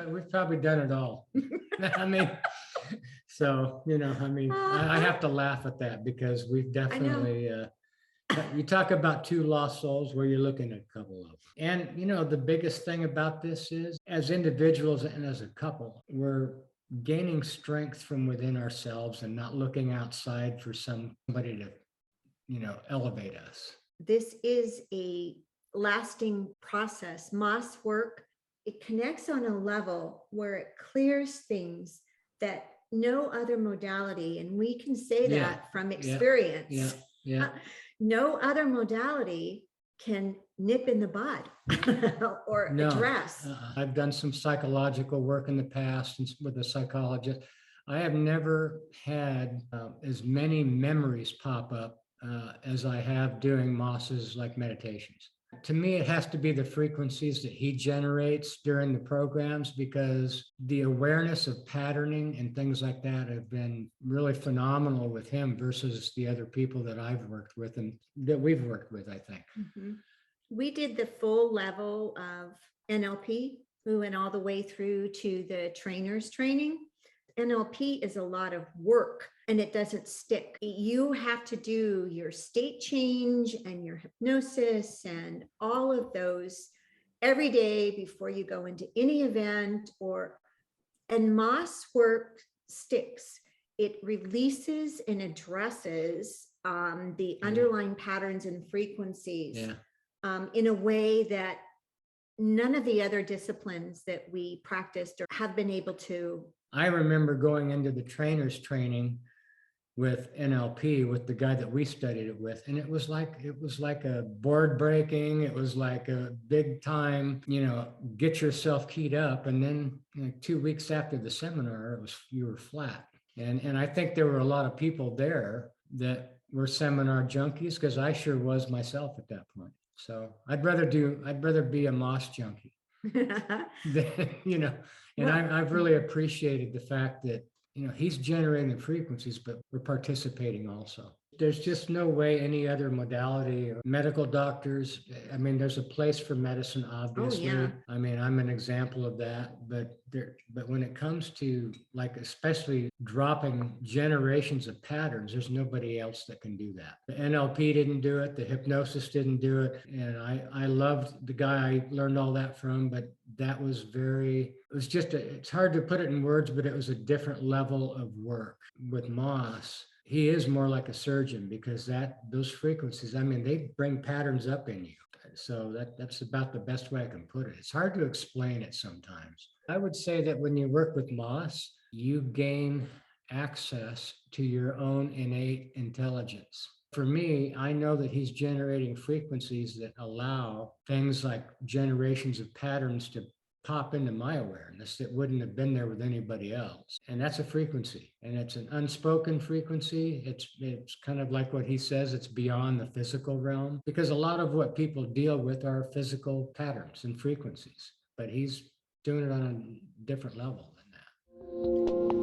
we've probably done it all. I mean, so, I have to laugh at that because we've definitely, you talk about two lost souls where you're looking at a couple of them. And, the biggest thing about this is as individuals and as a couple, we're gaining strength from within ourselves and not looking outside for somebody to, elevate us. This is a lasting process. Moss work, it connects on a level where it clears things that no other modality, and we can say that from experience. No other modality can nip in the bud or address. I've done some psychological work in the past with a psychologist. I have never had as many memories pop up as I have doing Moss's like meditations. To me, it has to be the frequencies that he generates during the programs, because the awareness of patterning and things like that have been really phenomenal with him versus the other people that I've worked with and that we've worked with, I think. Mm-hmm. We did the full level of NLP. We went all the way through to the trainer's training. NLP is a lot of work and it doesn't stick. You have to do your state change and your hypnosis and all of those every day before you go into any event and Moss work sticks. It releases and addresses the underlying patterns and frequencies in a way that none of the other disciplines that we practiced or have been able to. I remember going into the trainer's training with NLP with the guy that we studied it with, and it was like a board breaking. It was like a big time, get yourself keyed up, and then 2 weeks after the seminar, you were flat. And I think there were a lot of people there that were seminar junkies, because I sure was myself at that point. So I'd rather be a Moss junkie. And I've really appreciated the fact that, he's generating the frequencies, but we're participating also. There's just no way any other modality or medical doctors, there's a place for medicine, obviously. Oh, yeah. I'm an example of that, but when it comes to like, especially dropping generations of patterns, there's nobody else that can do that. The NLP didn't do it. The hypnosis didn't do it. And I loved the guy I learned all that from, but that was it's hard to put it in words, but it was a different level of work. With Moss, he is more like a surgeon, because those frequencies, they bring patterns up in you. So that's about the best way I can put it. It's hard to explain it sometimes. I would say that when you work with Moss, you gain access to your own innate intelligence. For me, I know that he's generating frequencies that allow things like generations of patterns to pop into my awareness that wouldn't have been there with anybody else. And that's a frequency, and it's an unspoken frequency. It's kind of like what he says, it's beyond the physical realm, because a lot of what people deal with are physical patterns and frequencies, but he's doing it on a different level than that.